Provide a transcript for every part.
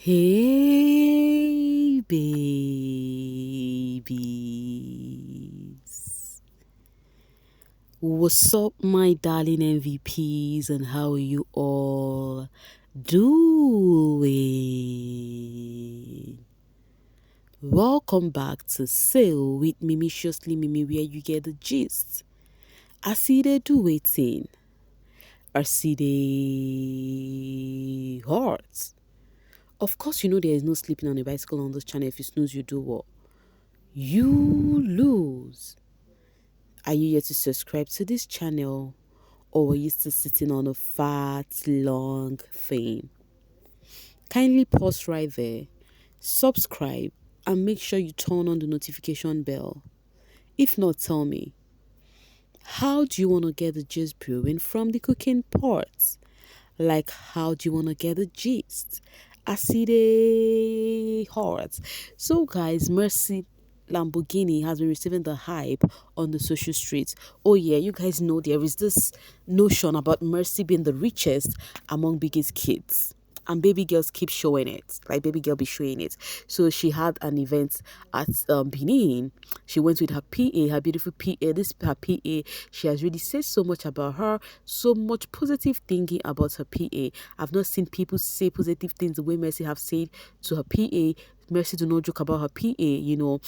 Hey, babies. What's up, my darling MVPs, and how are you all doing? Welcome back to Sail with Mimiciously Mimi, where you get the gist. I see they do waiting. I see they hearts. Of course, you know there is no sleeping on a bicycle on this channel. If you snooze, you do what? You lose. Are you yet to subscribe to this channel, or are you still sitting on a fat, long thing? Kindly pause right there, subscribe, and make sure you turn on the notification bell. If not, tell me, how do you want to get the gist brewing from the cooking parts? Like, how do you want to get the gist? I see the hearts. So, guys, Mercy Lamborghini has been receiving the hype on the social streets. Oh, yeah, you guys know there is this notion about Mercy being the richest among biggest kids. And baby girls keep showing it, like baby girl be showing it. So she had an event at Benin. She went with her PA, her beautiful PA. This her PA, she has really said so much about her, so much positive thinking about her PA. I've not seen people say positive things the way Mercy have said to her PA. Mercy do not joke about her PA, you know.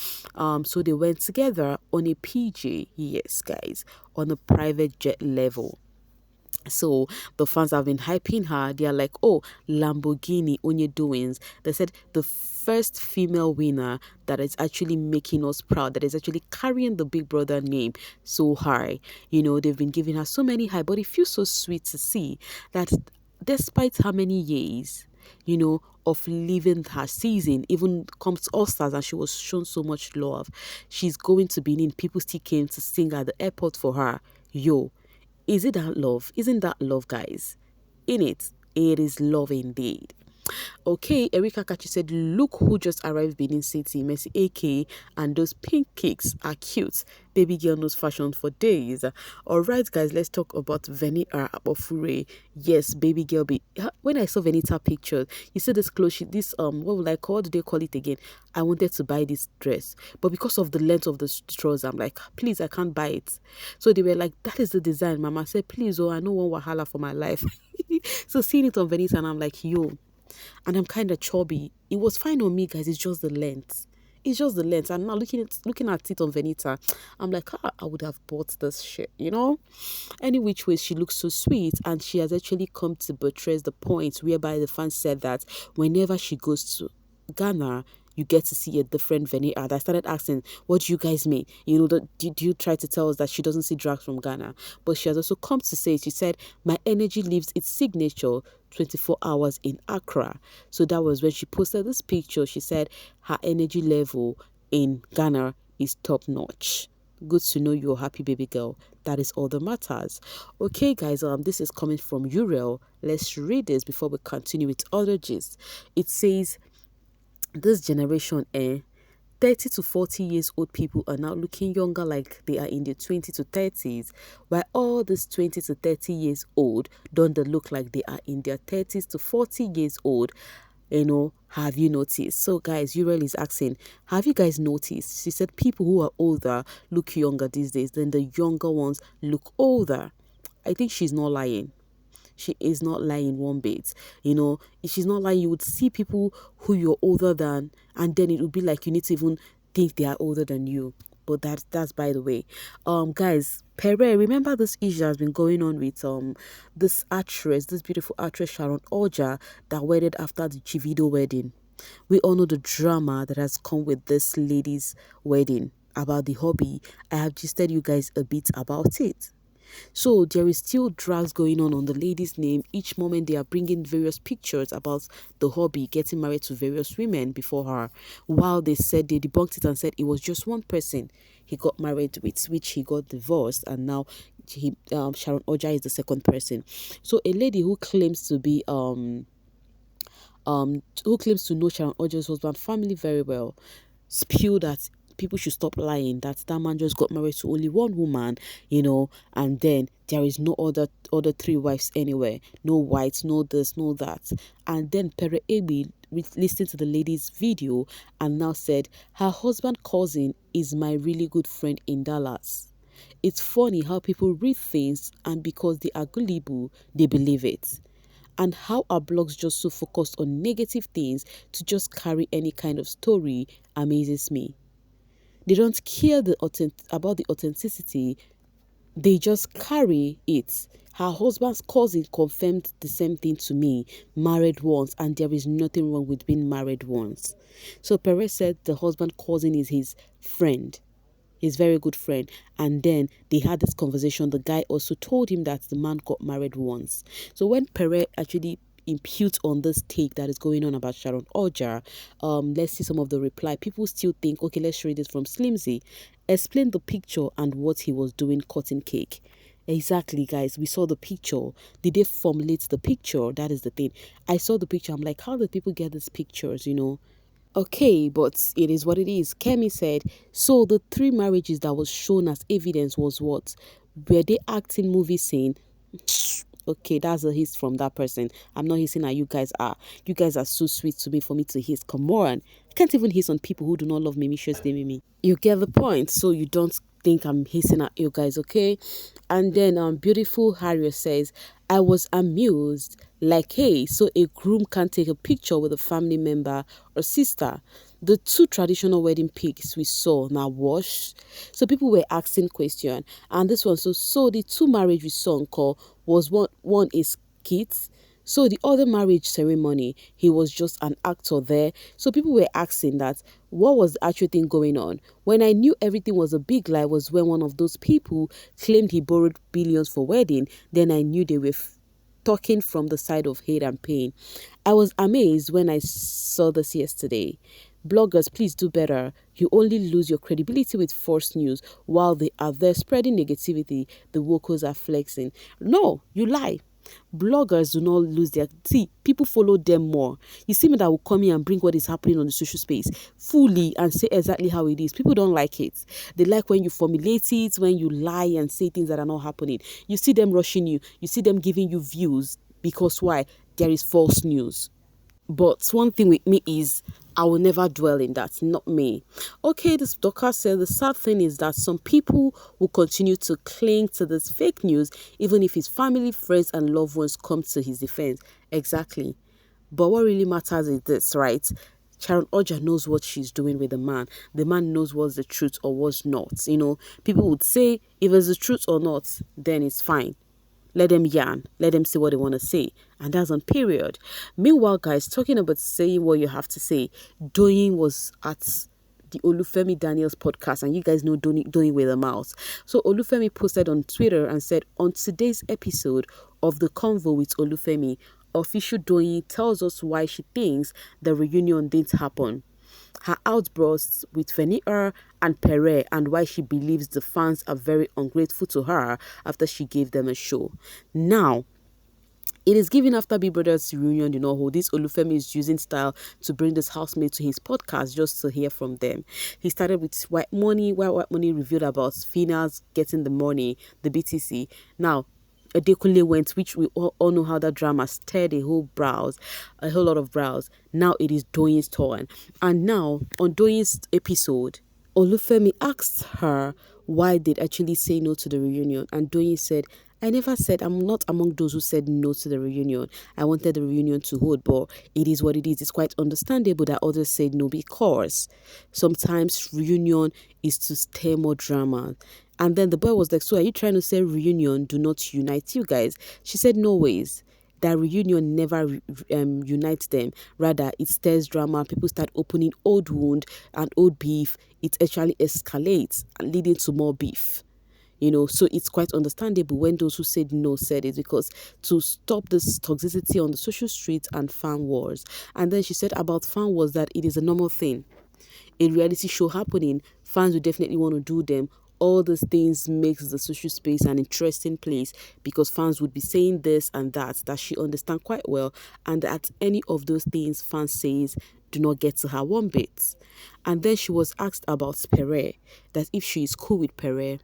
So they went together on a PJ, yes, guys, on a private jet level. So the fans have been hyping her. They are like, oh, Lamborghini, Onye Doins. They said the first female winner that is actually making us proud, that is actually carrying the Big Brother name so high. You know, they've been giving her so many high, but it feels so sweet to see that despite how many years, you know, of leaving her season, even comes to All Stars, and she was shown so much love. She's going to Benin. People still came to sing at the airport for her. Yo, is it that love? Isn't that love, guys? In it, it is love indeed. Okay, Erika Kachi said, look who just arrived Benin City. Messi AK, and those pink cakes are cute. Baby girl knows fashion for days. Alright, guys, let's talk about Venita Abofure. Yes, baby girl. When I saw Venita pictures, you see this clothes, what do they call it again? I wanted to buy this dress, but because of the length of the trouser, I'm like, please, I can't buy it. So they were like, that is the design. Mama said, please, I know one wahala for my life. So seeing it on Venita, and I'm like, yo, and I'm kind of chubby. It was fine on me, guys. It's just the length. It's just the length. And now looking at it on Venita, I'm like, I would have bought this shit, you know? Any which way, she looks so sweet, and she has actually come to buttress the point whereby the fans said that whenever she goes to Ghana, you get to see a different Venita. I started asking, what do you guys mean? You know, did you try to tell us that she doesn't see drags from Ghana? But she has also come to say, she said, my energy leaves its signature 24 hours in Accra. So that was when she posted this picture. She said her energy level in Ghana is top notch. Good to know you're happy, baby girl. That is all that matters. Okay, guys, this is coming from Uriel. Let's read this before we continue with other gist. It says, this generation, 30 to 40 years old people are now looking younger, like they are in their 20 to 30s, while all these 20 to 30 years old don't they look like they are in their 30s to 40 years old. You know, have you noticed? So guys, Uriel is asking, have you guys noticed? She said people who are older look younger these days than the younger ones look older. I think she's not lying. She is not lying one bit. You know, if she's not lying, you would see people who you're older than, and then it would be like you need to even think they are older than you. But that's by the way. Guys, Pere, remember this issue has been going on with this actress, this beautiful actress Sharon O that wedded after the Chivido wedding. We all know the drama that has come with this lady's wedding about the hobby. I have just told you guys a bit about it. So there is still drags going on the lady's name. Each moment they are bringing various pictures about the hobby, getting married to various women before her. While they said they debunked it and said it was just one person he got married with, which he got divorced, and now Sharon Oja is the second person. So a lady who claims to be who claims to know Sharon Oja's husband family very well, spewed that people should stop lying that that man just got married to only one woman, you know, and then there is no other three wives anywhere, no whites, no this, no that. And then Pere Amy listened to the lady's video and now said her husband cousin is my really good friend in Dallas. It's funny how people read things and because they are gullible, they believe it. And how are blogs just so focused on negative things to just carry any kind of story amazes me. They don't care about the authenticity, they just carry it. Her husband's cousin confirmed the same thing to me, married once, and there is nothing wrong with being married once. So Perez said the husband cousin is his friend, his very good friend. And then they had this conversation. The guy also told him that the man got married once. So when Pere actually imputes on this take that is going on about Sharon Oja, let's see some of the reply. People still think, okay, let's read this from Slimzy. Explain the picture and what he was doing cutting cake. Exactly, guys. We saw the picture. Did they formulate the picture? That is the thing. I saw the picture. I'm like, how did people get these pictures, you know? Okay, but it is what it is. Kemi said, so the three marriages that was shown as evidence was what? Were they acting movie scene? Okay, that's a hiss from that person. I'm not hissing at you guys are. You guys are so sweet to me for me to hiss. Come on. I can't even hiss on people who do not love me, Mimi. You get the point, so you don't think I'm hissing at you guys, okay? And then beautiful Harriet says, I was amused, like, hey, so a groom can take a picture with a family member or sister. The two traditional wedding pics we saw now wash. So people were asking question, and this one, so the two marriage we saw call was one is kids. So the other marriage ceremony, he was just an actor there. So people were asking that what was the actual thing going on. When I knew everything was a big lie was when one of those people claimed he borrowed billions for wedding. Then I knew they were talking from the side of hate and pain. I was amazed when I saw this yesterday. Bloggers, please do better. You only lose your credibility with false news while they are there spreading negativity. The wokers are flexing. No, you lie. Bloggers do not lose their people follow them more. You see me that will come in and bring what is happening on the social space fully and say exactly how it is. People don't like it. They like when you formulate it, when you lie and say things that are not happening. You see them rushing you. You see them giving you views because why? There is false news. But one thing with me is I will never dwell in that, not me. Okay, this doctor said the sad thing is that some people will continue to cling to this fake news even if his family, friends and loved ones come to his defense. Exactly. But what really matters is this, right? Sharon Oja knows what she's doing with the man. The man knows what's the truth or what's not. You know, people would say if it's the truth or not, then it's fine. Let them yarn. Let them say what they want to say. And that's on period. Meanwhile, guys, talking about saying what you have to say, Doyin was at the Olufemi Daniels podcast, and you guys know Doyin with a mouse. So Olufemi posted on Twitter and said, on today's episode of The Convo with Olufemi, official Doyin tells us why she thinks the reunion didn't happen. Her outbursts with Venita and Pere and why she believes the fans are very ungrateful to her after she gave them a show. Now, it is given after Big Brother's reunion, you know, who this Olufemi is using style to bring this housemate to his podcast just to hear from them. He started with White Money, where White Money revealed about Fina's getting the money, the BTC. Now, Adekunle went, which we all know how that drama stirred a whole lot of brows. Now it is Doyin's turn. And now, on Doyin's episode, Olufemi asked her why they'd actually say no to the reunion. And Doyin said, I never said I'm not among those who said no to the reunion. I wanted the reunion to hold, but it is what it is. It's quite understandable that others said no because sometimes reunion is to stir more drama. And then the boy was like, so are you trying to say reunion do not unite you guys? She said, no ways. That reunion never unites them. Rather, it stirs drama. People start opening old wound and old beef. It actually escalates, leading to more beef. You know, so it's quite understandable when those who said no said it, because to stop this toxicity on the social streets and fan wars. And then she said about fan wars that it is a normal thing. A reality show happening, fans will definitely want to do them. All these things makes the social space an interesting place because fans would be saying this and that she understand quite well, and at any of those things fans says do not get to her one bit. And then she was asked about Pere, that if she is cool with Pere.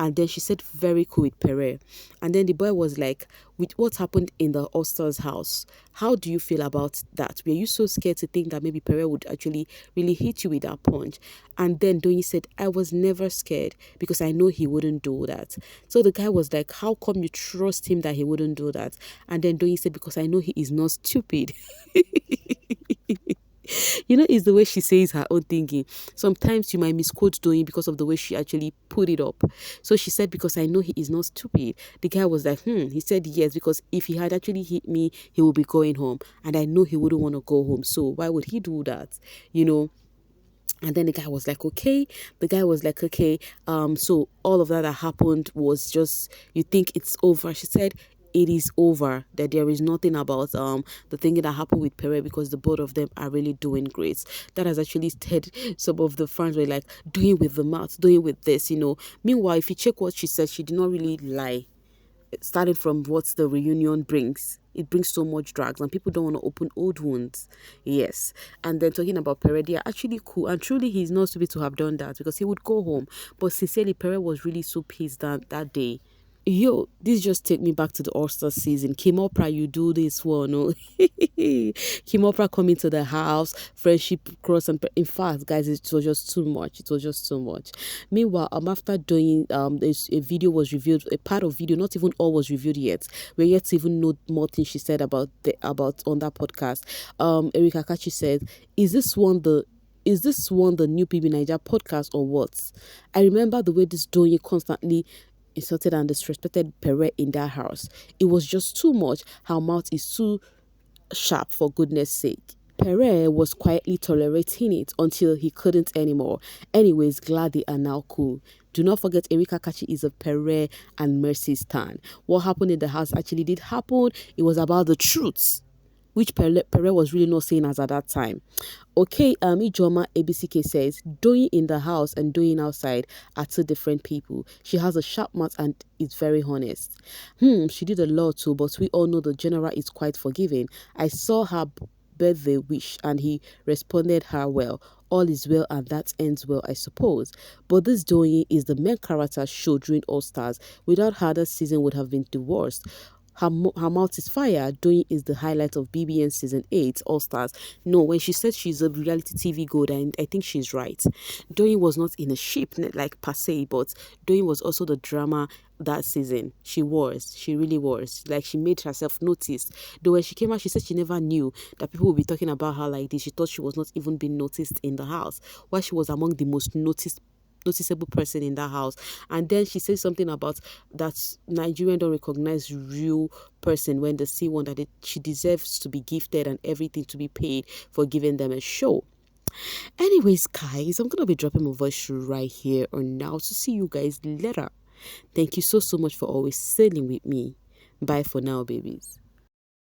And then she said very cool with Pere. And then the boy was like, with what happened in the Oster's house, how do you feel about that? Were you so scared to think that maybe Pere would actually really hit you with that punch? And then Doyin said, I was never scared because I know he wouldn't do that. So the guy was like, how come you trust him that he wouldn't do that? And then Doyin said, because I know he is not stupid. It's the way she says her own thinking. Sometimes you might misquote Doyin because of the way she actually put it up. So she said, because I know he is not stupid. The guy was like, He said yes, because if he had actually hit me, he would be going home. And I know he wouldn't want to go home. So why would he do that? You know? And then the guy was like, okay. The guy was like, okay. So all of that happened was just, you think it's over. She said, it is over, that there is nothing about the thing that happened with Pere, because the both of them are really doing great. That has actually said some of the fans were like, doing with the mouth, doing with this. Meanwhile, if you check what she said, she did not really lie. Starting from what the reunion brings. It brings so much drags and people don't want to open old wounds. Yes. And then talking about Pere, they are actually cool. And truly, he's not stupid to have done that, because he would go home. But sincerely, Pere was really so pissed that day. Yo, this just take me back to the All-Star season. Kim Opra, you do this one, no? Kim Opra coming to the house, friendship cross, and in fact, guys, it was just too much. It was just too much. Meanwhile, after doing there's a video was revealed, a part of video, not even all was revealed yet. We're yet to even know more things she said about on that podcast. Erika Kachi said, is this one the new bbnaija podcast or what? I remember the way this Doyin constantly insulted and disrespected Pere in that house. It was just too much. Her mouth is too sharp, for goodness sake. Pere was quietly tolerating it until he couldn't anymore. Anyways, glad they are now cool. Do not forget, Erika Kachi is a Pere and Mercy stan. What happened in the house actually did happen. It was about the truth, which Pere was really not saying as at that time. Okay, Ijoma ABCK says, Doyin in the house and Doyin outside are two different people. She has a sharp mouth and is very honest. She did a lot too, but we all know the general is quite forgiving. I saw her birthday wish and he responded her well. All is well and that ends well, I suppose. But this Doyin is the main character show during All Stars. Without her, that season would have been the worst. Her mouth is fire. Doyin is the highlight of BBN season 8 All Stars. No, when she said she's a reality TV gold, and I think she's right. Doyin was not in a ship like per se, but Doyin was also the drama that season. She really was. Like, she made herself noticed. Though when she came out, she said she never knew that people would be talking about her like this. She thought she was not even being noticed in the house, while she was among the most noticeable person in that house. And then she said something about that Nigerian don't recognize real person when they see one, that she deserves to be gifted and everything to be paid for giving them a show. Anyways, guys, I'm gonna be dropping my voice right here or now to see you guys later. Thank you so much for always sailing with me. Bye for now, babies.